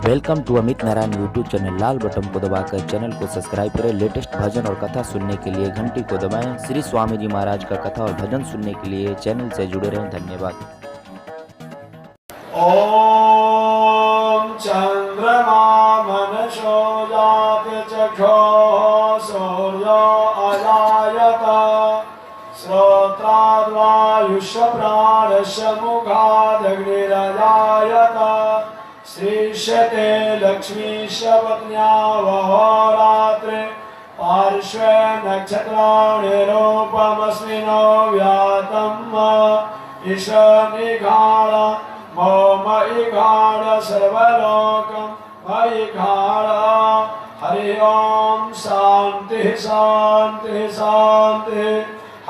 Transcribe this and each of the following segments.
Welcome to Amit Narayan YouTube channel. लाल button को दबाकर चैनल को सब्सक्राइब करें। लेटेस्ट भजन और कथा सुनने के लिए घंटी को दबाएं। श्री स्वामी जी महाराज का कथा और भजन सुनने के लिए चैनल से जुड़े रहें। धन्यवाद। ओम चंद्रमा मनसो जात चक्षो सूर्यो अजायत श्रोत्राद्वायुष्य प्राणस्य मुखादग्निरजायत श्रीष्यते लक्ष्मीश्च पत्न्या वहोरात्रे पार्श्वे नक्षत्राणि रूपमस्मिनो व्यातम् ईशनिघाण मयिघाण सर्वलोकं मयिघाण। हरि ओम शांति शांति शांति।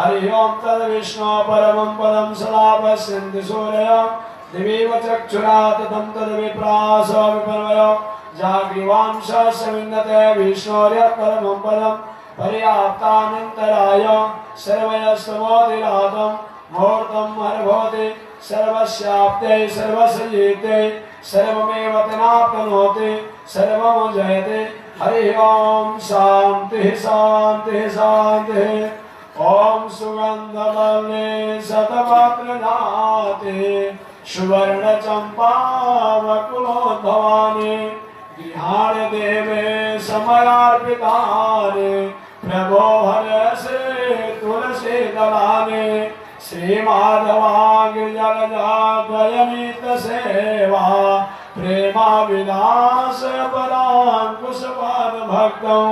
हरि ओम तद्विष्णु परमं पदं सदा पश्यन्ति सूर्यः दिवीव चक्षुरा ततं तद्विप्रास विपर्वयो जाग्रीवांशः विन्दते विष्णोर्यः परमं पदं पर्याप्तानन्तराय सर्वयस्तमोदिरातं मुहूर्तं हरभवति सर्वस्याप्ते सर्वसंजिते सर्वमेव तनाप्नोति सर्वं जयते। हरि ओम शांति शांति शांति। ओम सुगंधवल्ले शतपत्रनाथे सुवर्ण चंपावकुलोद्भवानि गृहाणि देवे समयार्पितानि प्रभो हरसे तुलसी दलानि श्रीमाधवा गिरिजलजाद्वयमित सेवा प्रेमा विलास परांकुशपाद भक्तौ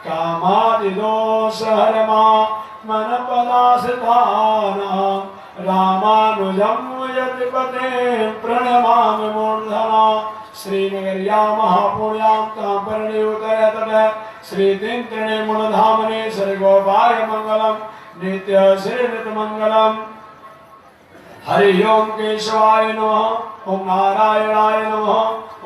कामादिदोष हरमा मन पदाश्रितानां रामानुजं यतिपते प्रणमामि मूर्धना। श्रीनगर्या महापुण्यां ताम्पर्णियुतयतट श्रीतिन्त्रिणे मूलधामने सर्गोपाय मंगलम् नित्य श्रीनित मंगलम्। हरि ओम केशवाय नमः ओम नारायणाय नमः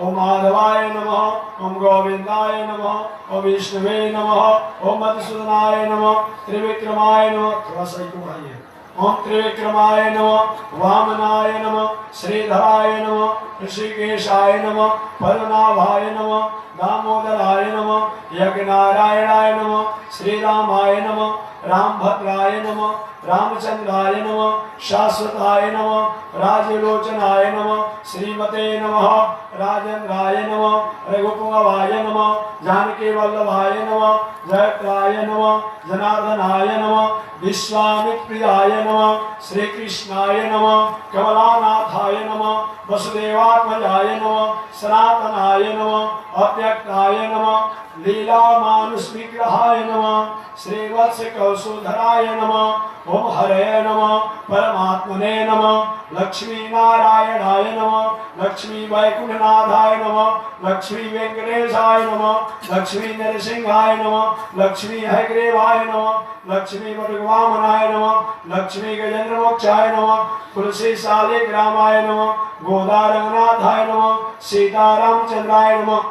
ओम माधवाय नमः ओम गोविंदाय नमः ओम विष्णुवे नमः ओम मधुसूदनाय नमः त्रिविक्रमाय नमः। थोड़ा सा एक बढ़ाइए। ओम त्रिविक्रमाय नमः वामनाय नमः श्रीधराय नमः ऋषिकेशाय नमः पद्मनाभाय नमः दामोदराय नमः यज्ञनारायणाय नमः श्रीरामाय नमः रामभद्राय नमः रामचंद्राय नमः शाश्वताय नमः राजलोचनाय नमः श्रीमते नमः राजेन्द्राय नमः रघुपुंगवाय नमः जानकी वल्लभाय नमः जयत्राय नमः जनार्दनाय नमः विश्वामित्प्रियाय नमः श्रीकृष्णाय नमः कमलानाथाय नमः वसुदेवात्मजाय नमः सनातनाय नमः अव्यक्ताय नमः लीलामानुषविग्रहाय नमः श्रीवत्स कौशोधराय नमः ओम हरे नमः परमात्मने नमः लक्ष्मी नारायणाय नमः लक्ष्मी वैकुंठनाथाय नमः लक्ष्मी वेंकटेशाय नमः लक्ष्मी नरसिंहाय नमः लक्ष्मी हयग्रीवाय नमः लक्ष्मी वटुकवामनाय नमः लक्ष्मी गजेन्द्रमोक्षाय नमः तुलसी शालिग्रामाय नमः गोदा रंगनाथाय नमः सीतारामचंद्राय नमः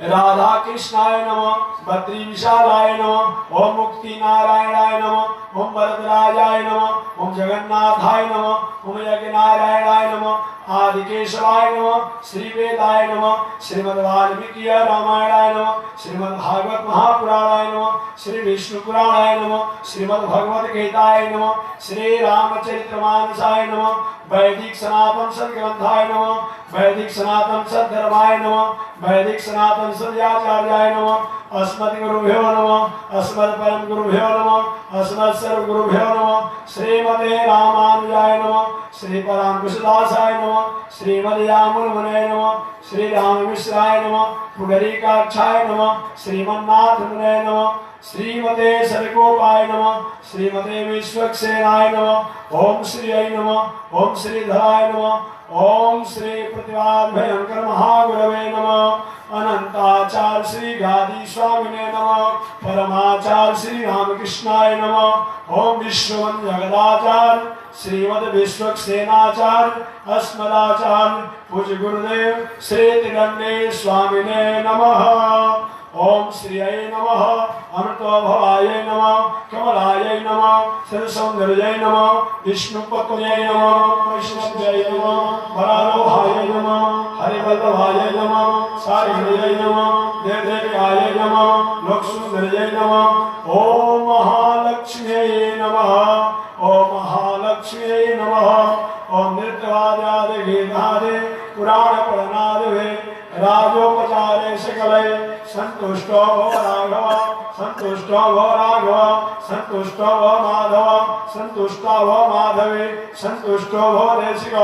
राधा कृष्णाय नमः बद्री विशालाय नमः ओम मुक्ति नारायणाय नमः ओम वरदराजाय नमः ओम जगन्नाथाय नमः ओम यज्ञनारायणाय नमः आदिकेशवाय नमः श्रीवेदाय नमः श्रीमद्वाल्मीकि रामायणाय नमः श्रीमद्भागवत महापुराणाय नमः श्री विष्णु पुराणाय नमः श्रीमद्भगवद गीताय नमः श्री रामचरितमानसाय नमः वैदिक सनातन सद्ग्रंथाय नमः वैदिक सनातन सद्धर्माय नमः वैदिक सनातन सद्याचार्याय नमः अस्मद् गुरुभ्यो नमः अस्मद् परम गुरुभ्यो नमः अस्मद् सर्व गुरुभ्यो नमः श्रीमते रामानुजाय नमः श्री परांकुशदासाय नमः श्रीमद् यामुनमुने नमः श्री राम मिश्राय नमः पुंडरीकाक्षाय नमः श्रीमन्नाथ मुने नमः श्रीमते सरगोपाय नमः श्रीमते विश्वक्सेनाय नमः ओम श्री आई नमः ओम श्रीधराय नमः ओम श्री प्रतिवाद भयंकर महागुरवे नमः अनंताचार्य श्री गादी स्वामिने नमः परमाचार्य श्री रामकृष्णाय नमः ओम विश्ववन जगदाचार्य श्रीमद विश्वक्सेनाचार्य अस्मदाचार्य पूज्य गुरुदेव श्री त्रिदंडे स्वामिने नमः। ओम श्री नमः अमृतभवाय नमः कमलाय नमः सर्वसौंदर्याय नमः विष्णुपत्न्यै नमः वैष्णव्यै नमः वरालोहाय नमः हरि वल्लभाय नमः सारिहृदय नमः देवदेवाय नमः लोकसुंदरय नमः ओम महालक्ष्म्यै नमः ओम महालक्ष्म्यै नमः ओम नृत्यवाद्यादि गीतादि पुराण पठनादि राजोपचारे सकले संतुष्टो भव राघव संतुष्टो भव राघव संतुष्टो भव माधव संतुष्टो भव माधवे संतुष्टो भव देशिक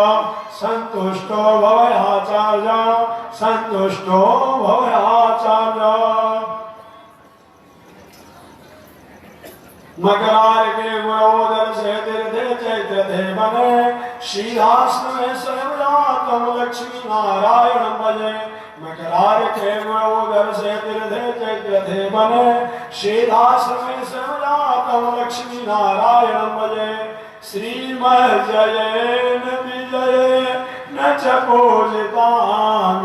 संतुष्टो भव आचार्य संतुष्टो भव आचार्य मकरार के गुणोदर से तीर्थे चैत्र देवने शीलासन में सर्वजातम लक्ष्मी नारायण भजे मकरार के गुणोदर से तीर्थे चैत्र देवने शीलासन में सर्वजातम लक्ष्मी नारायण भजे श्रीमज्जयेन विजय न च पूजितांग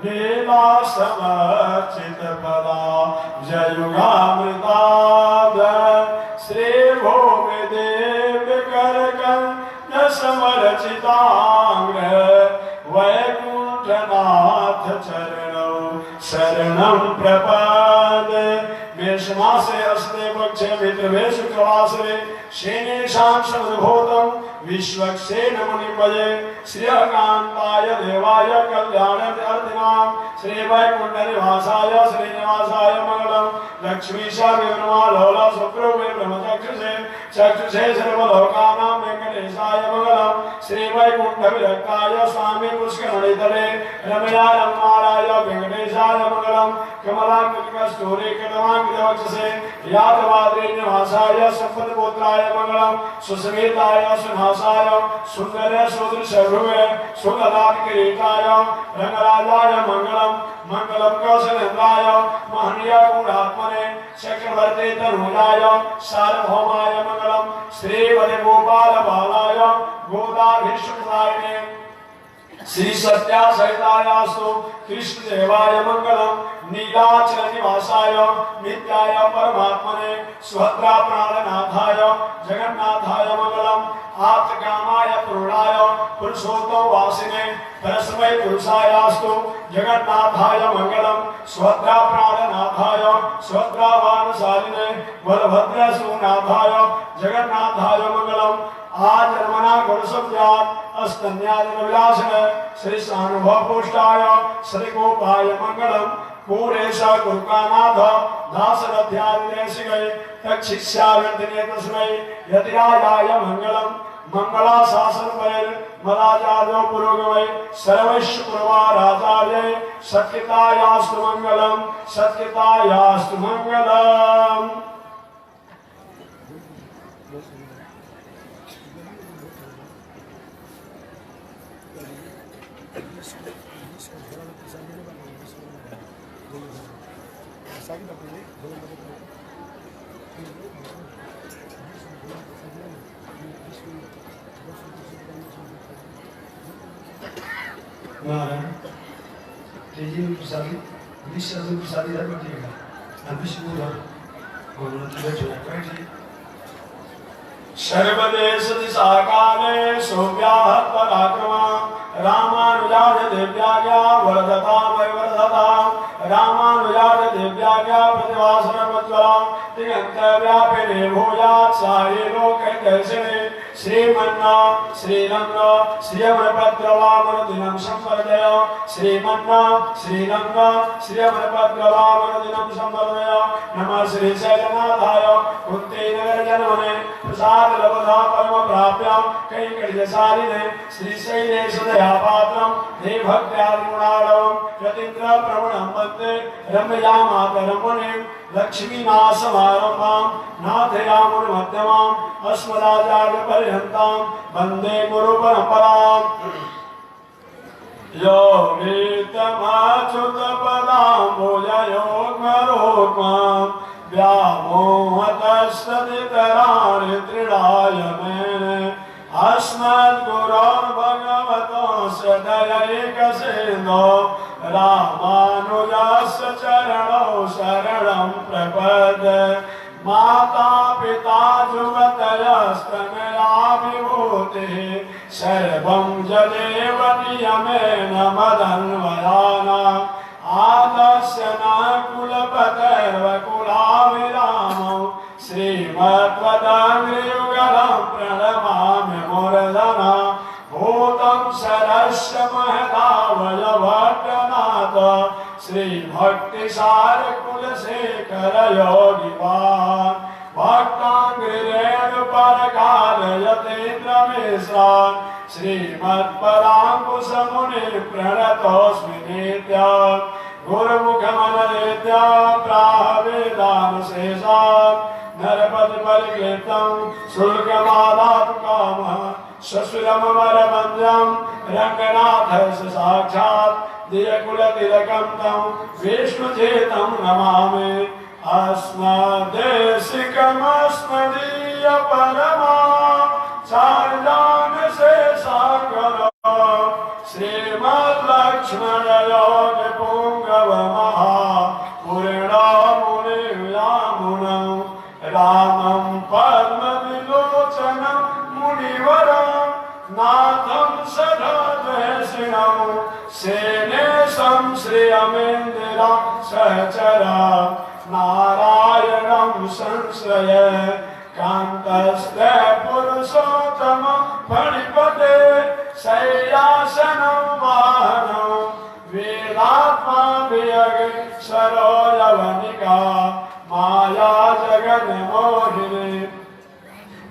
नीला समर्चित पदा जयुगामृताद श्री भूमि देव कर समर्चितांग वैकुंठनाथ चरणौ शरणं प्रपद मेष मासे अस्ते पक्षे मित्रवे शुक्रवासरे शेनेशां समद्भूतं विश्वक्सेन मुनिपदे श्रीकान्ताय देवाय कल्याणार्थिनां श्री वैकुण्ठनिवासाय श्रीनिवासाय मंगलम लक्ष्मीशा विवरमालोला सुप्रभुवे ब्रह्मचक्षुषे चक्षुषे सर्वलोकानां वेंकटेशाय मंगलम श्री वैकुण्ठविरक्ताय स्वामी पुष्करणितले रमया रमाराय वेंकटेशाय मंगलम कमलांकितकस्तूरी कृतवांकितवक्षसे यादवाद्रीनिवासाय संपत्पुत्राय मंगलम सुस्मिताय सुनासाय सुंदर सुदृशभ्रुवे सुगदाकिरीटाय रंगराजाय मंगलम मंगलम कौशलेन्द्राय महनीय गुणात्मने चक्रवर्ती तनुजाय सार्वभौमाय मंगलम श्रीवदे गोपाल बालाय गोदाधीश्वराय श्री सत्या सहितायास्तु कृष्ण देवाय मंगलम नीलाचल निवासाय नित्याय परमात्मने सुभद्रा प्राणनाथाय जगन्नाथाय मंगलम आत्मकामाय पूर्णाय पुरुषोत्तम वासिने परस्मै पुरुषायास्तु जगन्नाथाय मंगलम सुभद्रा प्राणनाथाय सुभद्रा वानशालिने बलभद्र सुनाथाय जगन्नाथाय मंगलम आज रमना गुणसंज्ञात अस्तन्यादिविलासन श्री सानुभव पुष्टाय श्री गोपाय मंगलम पूरेशा गुरुकानाथ दासरथ्यादिदेशिकै तच्छिष्यावर्तिने तस्मै यतिराजाय मंगलम मंगला शासन पर मदाचार्यो पुरोगमय सर्वैश्व प्रभा राजाय सत्यतायास्तु मंगलम सत्यतायास्तु मंगलम नारायण तेजी प्रसादी निश्चय प्रसादी है बैठिएगा अभिष्पूरा और नतीजा चला बैठिए सर्वदेश दिशाकाले सोव्याहत पराक्रमा रामानुजाय दिव्याज्ञा वर्धतामय वर्धतां रामानुजाय दिव्याज्ञा प्रतिवासरमज्वलां तिगन्तव्यापिने भूयात् साये लोके दर्शने श्रीमन्ना श्रीरंग श्रियमणपद्रवामन दिनं संवर्धय श्रीमन्ना श्रीरंग श्रियमणपद्रवामन दिनं संवर्धय नमः श्री शैलनाथाय कुन्तीनगर जन्मने प्रसाद लभदा परम प्राप्यां कैंकर्यशालिने श्री शैलेश दयापात्रं देवभक्त्यादिगुणाढ्यं यतीन्द्र प्रवणं वन्दे रम्यया मातरमुनिं लक्ष्मीनाथसमारम्भां नाथयामुनिमध्यमाम् अस्मदाचार्यपर्यन्तां वन्दे गुरुपरम्पराम् योगितमच्युतपदाम्बुजयोगरोग्मं व्यामोहतस्तदितराणि तृणाय मेने अस्मद्गुरोर्भगवतोऽस्य दयैकसिन्धो रामानुजस्य चरणौ शरणं प्रपद्ये माता पिता जुगतयस्तनया विभूतिः सर्वं जलेव नियमेन मदन्वयानाम् आदस्य न कुलपतर्वकुलाभिरामौ श्रीमद्वदङ्घ्रियुगलं प्रणमामि मूर्धना भूतं शरस्य महदावयभट्टनाथ श्रीभक्तिसारकुलशेखर योगिवान् भक्ताङ्घ्रिरेणुपरकालयतीन्द्रमिश्रान् श्रीमत्पराङ्कुशमुनि प्रणतोऽस्मि नित्यम् गुरुमुखमनलेत्य प्राहवेदानुशेषात् नरपतिपरिक्लिप्तं शुल्कमादातु कामः श्वशुरमरवन्द्यं रङ्गनाथस्य साक्षात् दियकुलतिलकं तं विष्णुचेतं नमामि अस्मद्देशिकमस्मदीयपरमा चार्याङ्गशेषाकरा श्रीमद्लक्ष्मणयोगिपुङ्गवमहापुरिणामुनिव्यामुनौ रामं पद्मविलोचनं मुनिवरं नाथं सदादेशिनं सेनेशं श्रियमिन्दिरा सहचरा नारायणं संश्रये कान्तस्ते पुरुषोत्तमं फणिपते शय्यासनं वाहनं वेदात्मा वियगे सरोजवनिका माया जगन्मोहिनी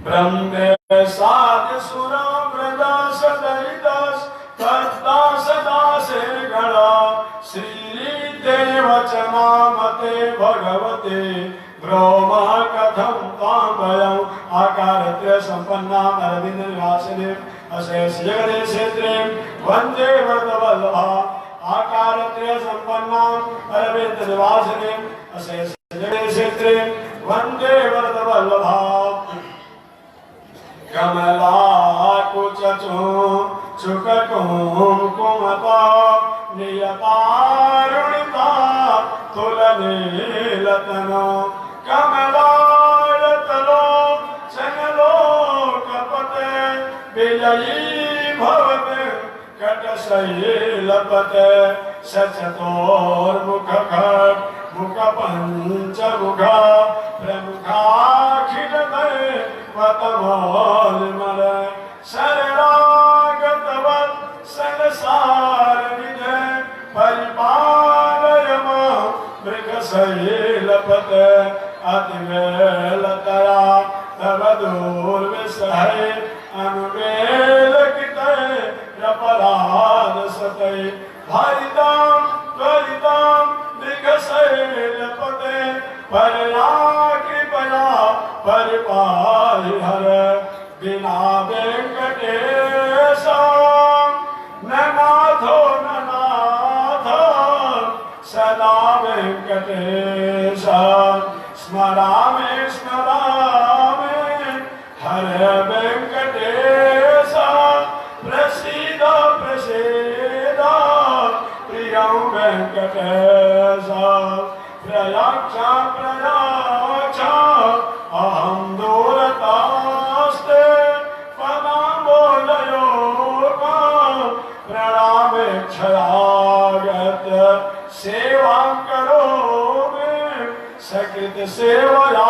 ब्रह्मे साधिसुरा वृदासदयितस् तद्दासदासे गणा श्रीदेवचनामते भगवते ब्रह्मः कथं तां वयम् आकारत्रयसम्पन्नाम् अरविन्दनिवासिनीम् अशेष जगदीशेत्रीं वन्दे वरदवल्लभा आकारत्रयसम्पन्नाम् अरविन्दनिवासिनीम् अशेष जगदीशेत्रीं वन्दे वरदवल्लभा कमलाकुचुकुमकुमता नियतारुणिता तुलनीलतनो कमलायतनो चनलोकपते विजयी भवते कटशैलपते सचतोर्मुखखड् मुखपञ्चमुखा प्रमुखाखिलमय वतमोलिमल शरणागतवत् संसारनिधे परिपालय मां मृगशैलपते अतिवेलतया तव दुर्विसहे अनुवेलकिते रपराधसते भारितां त्वरितां मृगशैलपते परया कृपया परिपाहि हर बिना वेंकटेश ननाथो ननाथ सदा वेंकटेश स्मरामि स्मरामि हरे वेंकटेश प्रसीद प्रसीद प्रियं वेंकटेश प्रयाक्ष प्रयाक्ष अहं दूरतास्ते पदाम्बोजयो प्रणामेक्षयागत्य सेवां करोमि सकृत सेवया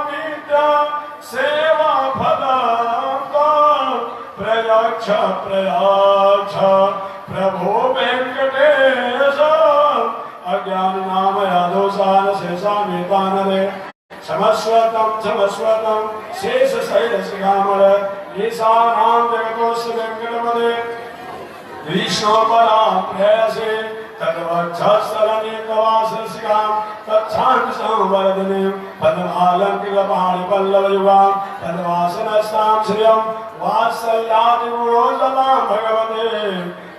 नित्य सेवा फलं प्रयच्छ प्रयच्छ प्रभो वेंकटेश अज्ञान नाम यादोषान शेषामेतानरे समस्वतं समस्वतं शेष शैलशिखामल ईशानां जगतोस्य वेंकटपदे विष्णोपरां प्रेयसे तद्वक्षस्थलनेतवासशिखां तच्छान्तसंवर्धिनीं पद्मालङ्कृतपाणिपल्लवयुगां तद्वासनस्तां श्रियं वात्सल्यादिगुणोज्ज्वलां भगवते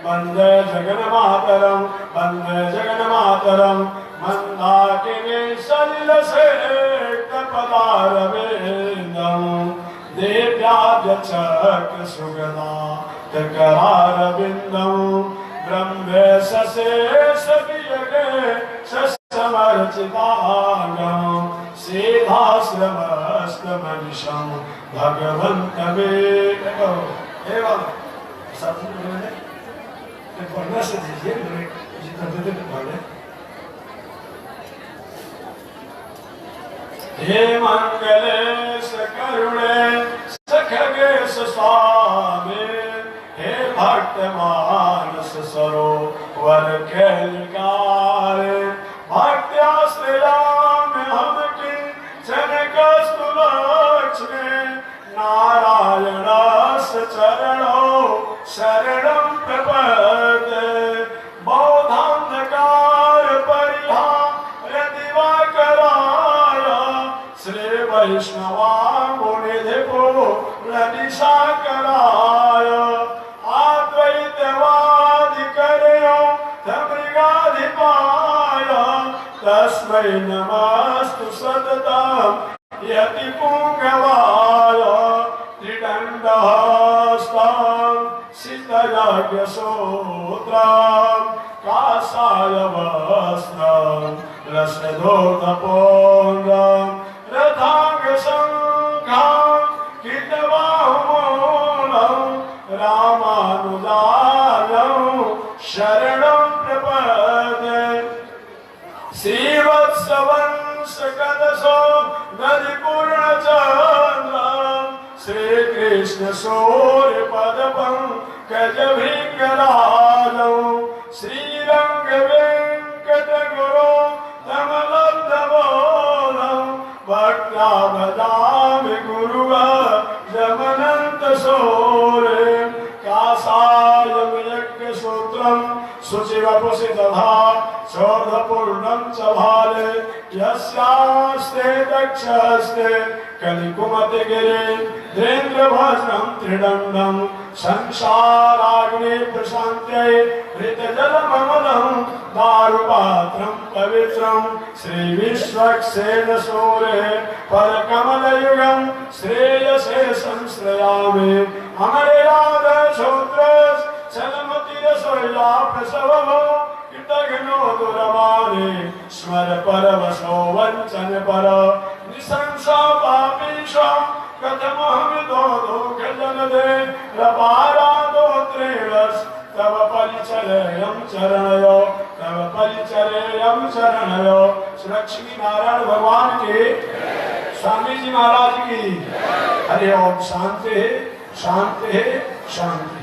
वन्दे जगन्मातरं वन्दे जगन्मातरं मन्दाकिनी सलिलसेक्तपदारविन्दं देव्याद्यचक्रसुगदा तकरारविन्दं ब्रह्मे सशेषवियगे समर्चितांगं सीधाश्रमस्तमनिशं भगवन्तमेव हे बाबा सब बोले पढ़ना से दीजिए जितना देते तो पढ़े। हे मंगलेश करुणे सखगेश स्वामी हे भक्त मानस सरोवर खेलकारे भक्त आश्रया में हम की जनक लक्ष्मी नारायण चरणो शरणं प्रपद्ये बौद्धांधकार परिहार दिवाकराय श्री वैष्णवा मुनिधिपो निशाकराय अद्वैतवादि करयो मृगाधिपाय तस्मै नमस्तु सततं यतिपुंगवाय त्रिदण्डहस्तं सिद्धयज्ञसूत्रं काषाय वस्त्रं रसदोतपोङ्गं रथाङ्गशङ्खं कृतबाहुमूलं रामानुजानं शरणं प्रपद्ये श्रीवत्सवंशकदशो नदिपूर्णचन्द्रं श्रीकृष्ण सूर्यपदपङ्कजभृङ्गराजं श्रीरङ्गवेङ्कटगुरो तमलब्धबोधं भक्त्या भजामि गुरुवरमनन्तशौरे काषायं यज्ञसूत्रं शुचिवपुषि दधा चोर्धपूर्णं च भाले यस्यास्ते दक्षस्ते कलिकुमतिगिरीन्द्रभद्रं त्रिदण्डं संसाराग्नि प्रशान्त्यै हृतजलममलं दारुपात्रं पवित्रं श्रीविश्वक्सेन सूरे परकमलयुगं श्रेयसे संश्रयामि अमरे राधशूद्रस् चलमतिरसोया प्रसवो कृतघ्नो दुरवारे स्मर परवशो वञ्चन पर निशंसा पापीशा कथमहमिदो दुःखजनदे रपारादोत्रेणस् तव परिचरेयं चरणयो तव परिचरेयं चरणयो। लक्ष्मी नारायण भगवान के स्वामी जी महाराज की हरि ओम। शांति शांति शांति।